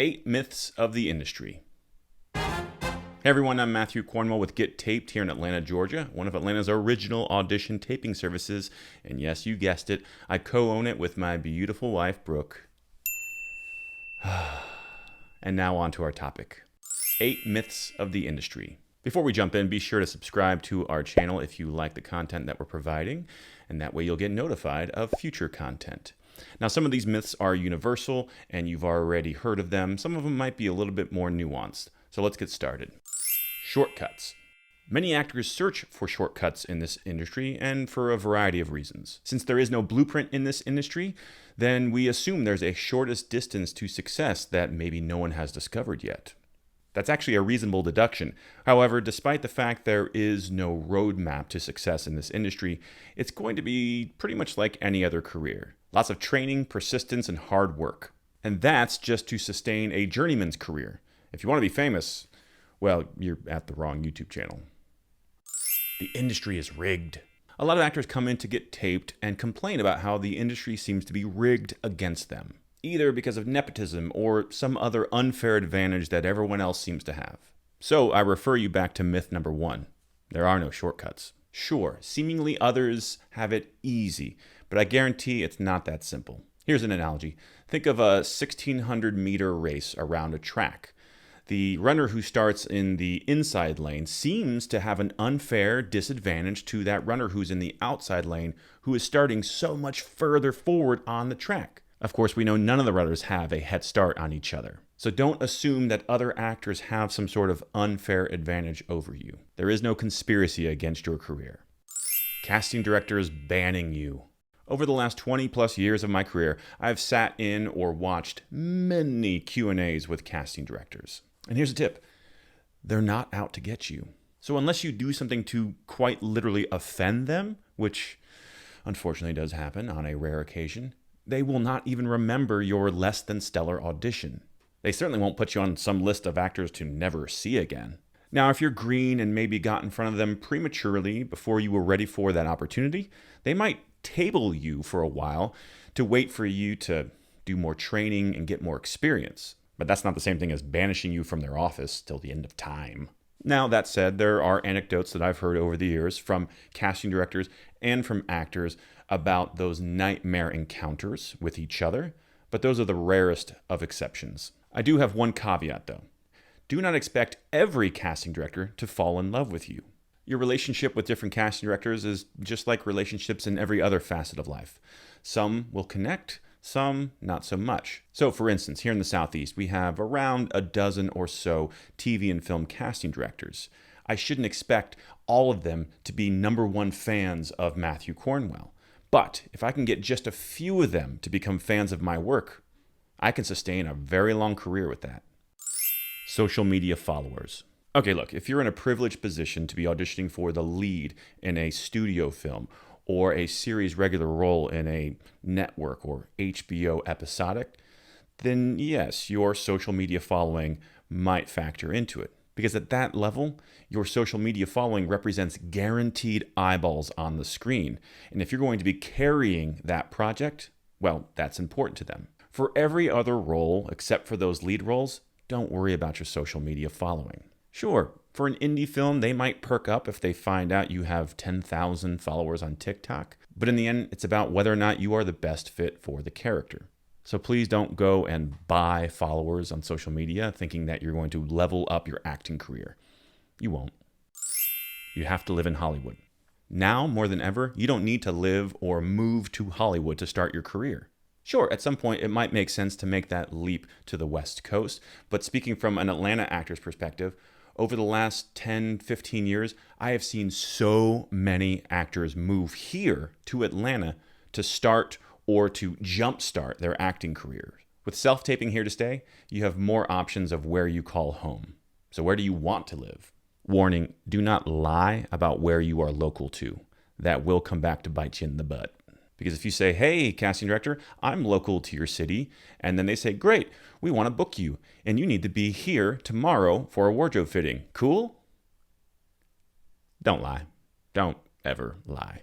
8 Myths of the Industry. Hey everyone, I'm Matthew Cornwell with Get Taped here in Atlanta, Georgia, one of Atlanta's original audition taping services. And yes, you guessed it, I co-own it with my beautiful wife, Brooke. And now on to our topic. 8 Myths of the Industry. Before we jump in, be sure to subscribe to our channel if you like the content that we're providing, and that way you'll get notified of future content. Now, some of these myths are universal, and you've already heard of them. Some of them might be a little bit more nuanced. So let's get started. Shortcuts. Many actors search for shortcuts in this industry, and for a variety of reasons. Since there is no blueprint in this industry, then we assume there's a shortest distance to success that maybe no one has discovered yet. That's actually a reasonable deduction. However, despite the fact there is no roadmap to success in this industry, it's going to be pretty much like any other career. Lots of training, persistence, and hard work. And that's just to sustain a journeyman's career. If you want to be famous, well, you're at the wrong YouTube channel. The industry is rigged. A lot of actors come in to get taped and complain about how the industry seems to be rigged against them, either because of nepotism or some other unfair advantage that everyone else seems to have. So I refer you back to myth number 1. There are no shortcuts. Sure, seemingly others have it easy, but I guarantee it's not that simple. Here's an analogy. Think of a 1,600-meter race around a track. The runner who starts in the inside lane seems to have an unfair disadvantage to that runner who's in the outside lane, who is starting so much further forward on the track. Of course, we know none of the runners have a head start on each other. So don't assume that other actors have some sort of unfair advantage over you. There is no conspiracy against your career. Casting directors banning you. Over the last 20 plus years of my career, I've sat in or watched many Q&As with casting directors. And here's a tip. They're not out to get you. So unless you do something to quite literally offend them, which unfortunately does happen on a rare occasion, they will not even remember your less than stellar audition. They certainly won't put you on some list of actors to never see again. Now, if you're green and maybe got in front of them prematurely before you were ready for that opportunity, they might table you for a while to wait for you to do more training and get more experience. But that's not the same thing as banishing you from their office till the end of time. Now, that said, there are anecdotes that I've heard over the years from casting directors and from actors about those nightmare encounters with each other, but those are the rarest of exceptions. I do have one caveat, though. Do not expect every casting director to fall in love with you. Your relationship with different casting directors is just like relationships in every other facet of life. Some will connect, some not so much. So for instance, here in the Southeast, we have around a dozen or so TV and film casting directors. I shouldn't expect all of them to be #1 fans of Matthew Cornwell. But if I can get just a few of them to become fans of my work, I can sustain a very long career with that. Social media followers. Okay, look, if you're in a privileged position to be auditioning for the lead in a studio film or a series regular role in a network or HBO episodic, then yes, your social media following might factor into it. Because at that level, your social media following represents guaranteed eyeballs on the screen. And if you're going to be carrying that project, well, that's important to them. For every other role, except for those lead roles, don't worry about your social media following. Sure, for an indie film, they might perk up if they find out you have 10,000 followers on TikTok. But in the end, it's about whether or not you are the best fit for the character. So please don't go and buy followers on social media thinking that you're going to level up your acting career. You won't. You have to live in Hollywood. Now, more than ever, you don't need to live or move to Hollywood to start your career. Sure, at some point it might make sense to make that leap to the West Coast, but speaking from an Atlanta actor's perspective, over the last 10, 15 years, I have seen so many actors move here to Atlanta to start or to jumpstart their acting careers. With self-taping here to stay, you have more options of where you call home. So where do you want to live? Warning, do not lie about where you are local to. That will come back to bite you in the butt. Because if you say, hey, casting director, I'm local to your city, and then they say, great, we want to book you, and you need to be here tomorrow for a wardrobe fitting. Cool? Don't lie. Don't ever lie.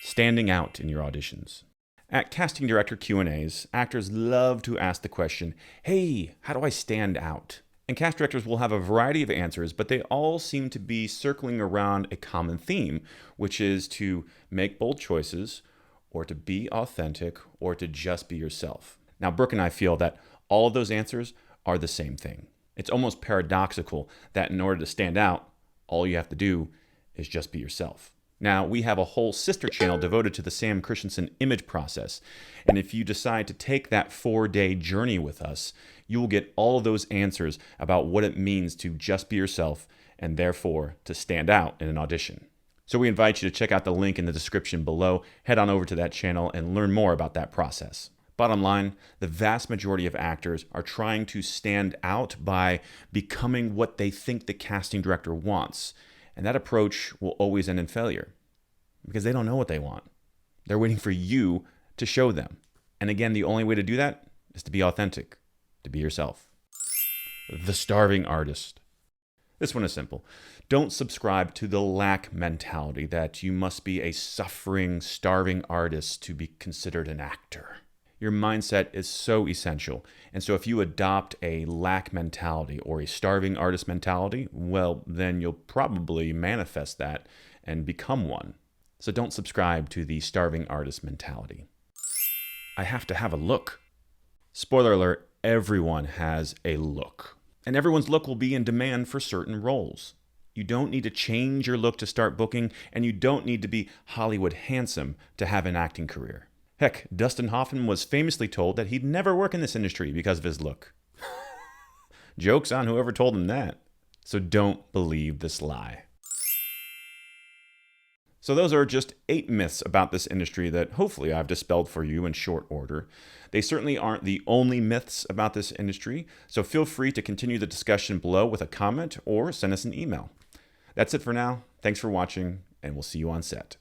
Standing out in your auditions. At casting director Q&As, actors love to ask the question, hey, how do I stand out? And cast directors will have a variety of answers, but they all seem to be circling around a common theme, which is to make bold choices, or to be authentic, or to just be yourself. Now, Brooke and I feel that all of those answers are the same thing. It's almost paradoxical that in order to stand out, all you have to do is just be yourself. Now, we have a whole sister channel devoted to the Sam Christensen image process. And if you decide to take that 4-day journey with us, you will get all of those answers about what it means to just be yourself and therefore to stand out in an audition. So we invite you to check out the link in the description below, head on over to that channel and learn more about that process. Bottom line, the vast majority of actors are trying to stand out by becoming what they think the casting director wants. And that approach will always end in failure because they don't know what they want. They're waiting for you to show them. And again, the only way to do that is to be authentic, to be yourself. The starving artist. This one is simple. Don't subscribe to the lack mentality that you must be a suffering, starving artist to be considered an actor. Your mindset is so essential. And so if you adopt a lack mentality or a starving artist mentality, well, then you'll probably manifest that and become one. So don't subscribe to the starving artist mentality. I have to have a look. Spoiler alert, everyone has a look. And everyone's look will be in demand for certain roles. You don't need to change your look to start booking, and you don't need to be Hollywood handsome to have an acting career. Heck, Dustin Hoffman was famously told that he'd never work in this industry because of his look. Joke's on whoever told him that. So don't believe this lie. So those are just 8 myths about this industry that hopefully I've dispelled for you in short order. They certainly aren't the only myths about this industry, so feel free to continue the discussion below with a comment or send us an email. That's it for now. Thanks for watching, and we'll see you on set.